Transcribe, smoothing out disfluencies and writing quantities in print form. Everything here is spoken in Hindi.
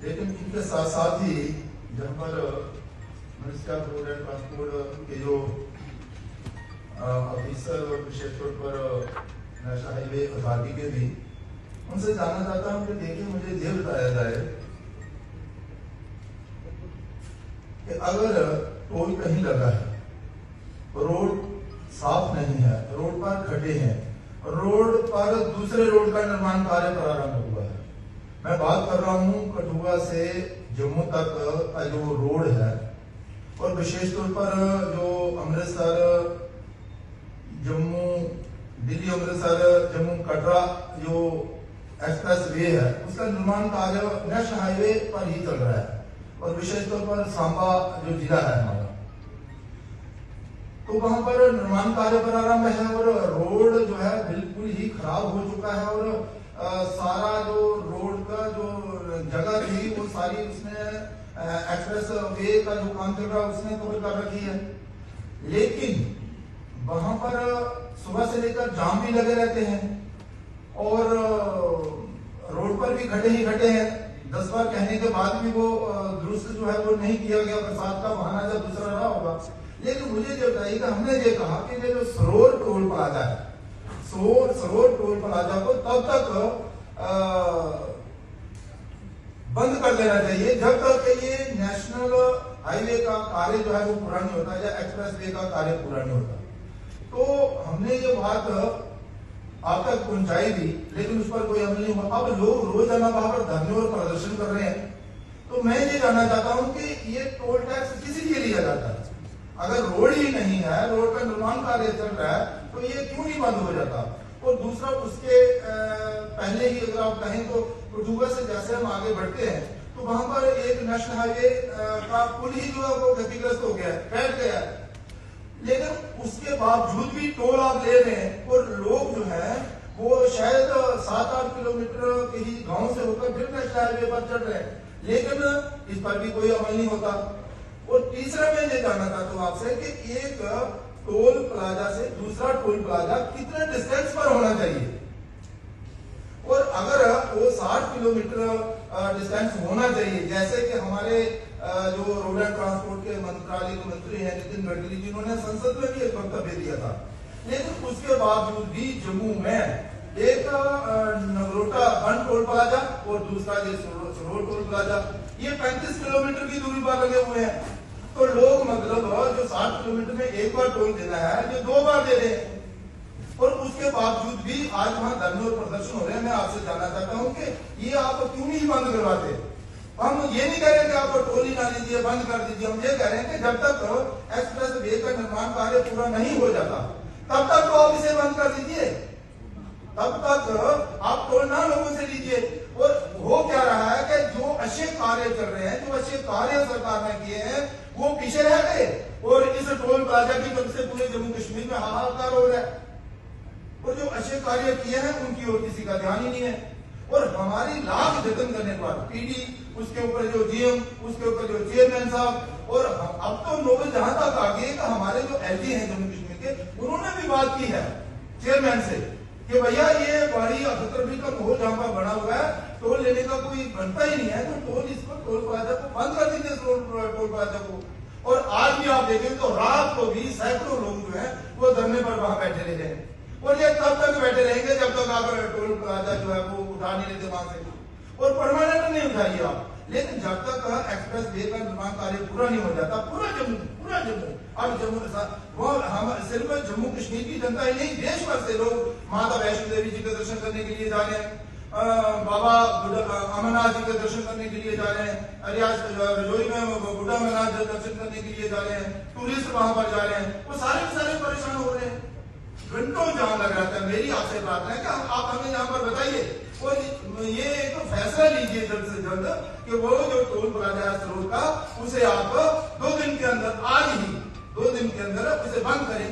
लेकिन इनके साथ साथ ही जहाँ पर ministry of road and transport के जो ऑफिसर और विशेष तौर पर नेशनल हाईवे अथॉरिटी के भी उनसे जानना चाहता हूँ कि देखिए मुझे ये बताया जाए कि अगर टोल कहीं लगा है, रोड साफ नहीं है, रोड पर खड्डे हैं, रोड पर दूसरे रोड का निर्माण कार्य प्रारंभ हुआ है। मैं बात कर रहा हूँ कठुआ से जम्मू तक का जो रोड है और विशेष तौर पर जो अमृतसर जम्मू दिल्ली अमृतसर जम्मू कटरा जो एक्सप्रेस वे है उसका निर्माण कार्य नेशनल हाईवे पर ही चल रहा है और विशेष तौर पर सांबा जो जिला है हमारा, तो वहां पर निर्माण कार्य प्रारंभ है और रोड जो है बिल्कुल ही खराब हो चुका है और सारा जो रोड का जो जगह थी वो सारी उसने एक्सप्रेस वे का जो काम चल रहा है उसने कवर कर रखी है। लेकिन वहां पर सुबह से लेकर जाम भी लगे रहते हैं और रोड पर भी खड्डे ही खड्डे हैं। 10 बार कहने के बाद भी वो दुरुस्त जो है वो नहीं किया गया, बरसात का बहाना जब दूसरा रहा होगा। लेकिन मुझे जो बताइएगा, हमने ये कहा कि ये जो सरोवर टोल प्लाजा है, सरोवर टोल प्लाजा को तब तक बंद कर देना चाहिए जब तक ये नेशनल हाईवे का कार्य जो है वो पूरा नहीं होता या एक्सप्रेस वे का कार्य पूरा नहीं होता। तो हमने ये बात आप तक पहुंचाई थी लेकिन उस पर कोई अमल नहीं हुआ। अब लोग रोजाना वहां पर धरने और प्रदर्शन कर रहे हैं, तो मैं ये जानना चाहता हूं कि ये टोल टैक्स किस लिए लिया जाता है? अगर रोड ही नहीं है, रोड का निर्माण कार्य चल रहा है, तो ये क्यों नहीं बंद हो जाता? और दूसरा उसके पहले ही अगर आप कहें तो कठुआ से जैसे हम आगे बढ़ते हैं तो वहां पर एक नेशनल हाईवे का पुल ही जो है वो क्षतिग्रस्त हो गया है, बैठ गया है। लेकिन उसके बावजूद भी टोल आप ले रहे हैं और लोग जो है वो शायद 7-8 किलोमीटर के ही गांव से होकर फिर नेशनल हाईवे पर चढ़ रहे हैं, लेकिन इस पर भी कोई अमल नहीं होता। और तीसरा मैं ये जानना चाहता हूँ आपसे कि एक टोल प्लाजा से दूसरा टोल प्लाजा कितने डिस्टेंस पर होना चाहिए? और अगर वो 60 किलोमीटर डिस्टेंस होना चाहिए, जैसे कि हमारे जो रोड एंड ट्रांसपोर्ट के मंत्रालय के मंत्री हैं नितिन गडकरी जी, उन्होंने संसद में भी एक वक्तव्य दिया था, लेकिन उसके बावजूद भी जम्मू में एक नगरोटा वन टोल प्लाजा और दूसरा ये सरोवर टोल प्लाजा, ये 35 किलोमीटर की दूरी पर लगे हुए हैं। तो लोग मतलब जो 60 किलोमीटर में एक बार टोल देना है जो 2 बार दे रहे हैं और उसके बावजूद भी आज वहां धरने और प्रदर्शन हो रहे हैं। मैं आपसे जानना चाहता हूं कि ये आप क्यों नहीं बंद करवाते? हम ये नहीं कह रहे कि आप टोल ही ना लीजिए, बंद कर दीजिए। हम ये कह रहे हैं कि जब तक एक्सप्रेस वे का निर्माण कार्य पूरा नहीं हो जाता तब तक तो आप इसे बंद कर दीजिए, तब तक आप टोल ना लोगों से लीजिए। और हो क्या रहा है कि जो अच्छे कार्य चल रहे हैं, जो अच्छे कार्य सरकार ने किए हैं, वो पीछे रह गए और इस टोल प्लाजा की वजह से पूरे जम्मू कश्मीर में हाहाकार हो रहा है और जो अच्छे कार्य किए हैं उनकी ओर किसी का ध्यान ही नहीं है। और हमारी लाख जतन करने के बाद पीडी, उसके ऊपर जो जीएम, उसके ऊपर जो चेयरमैन साहब, और अब तो नौबत जहां तक आ गई कि हमारे जो एलजी हैं जम्मू कश्मीर के, उन्होंने भी बात की है चेयरमैन से कि भैया ये बड़ी अखतरबी का माहौल जहां पर बना हुआ है, टोल लेने का कोई बनता ही नहीं है, तो टोल प्लाजा को बंद कर दीजिए टोल प्लाजा को। और आज भी आप देखें तो रात को भी सैकड़ों लोग जो है वो धरने पर वहां बैठे रहते हैं और ये तब तक बैठे रहेंगे जब तक आप टोल प्लाजा जो है वो उठा नहीं लेते वहां से, और परमानेंट नहीं उठाइए आप। लेकिन जब तक एक्सप्रेस वे का निर्माण कार्य पूरा नहीं हो जाता, पूरा जम्मू अब जम्मू वो हम सिर्फ जम्मू कश्मीर की जनता ही नहीं, देश भर से लोग माता वैष्णो देवी जी के दर्शन करने के लिए जा रहे हैं, बाबा अमरनाथ जी के दर्शन करने के लिए जा रहे हैं, रजौरी में बुढ़ा अमरनाथ दर्शन करने के लिए जा रहे हैं, टूरिस्ट वहां पर जा रहे हैं, वो सारे परेशान हो रहे हैं, घंटों जाम लग रहा था। मेरी आपसे प्रार्थना है कि आप हमें यहाँ पर बताइए और ये एक तो फैसला लीजिए जल्द से जल्द कि वो जो टोल प्लाजा है सरोवर का, उसे आप 2 दिन के अंदर, आज ही 2 दिन के अंदर उसे बंद करें।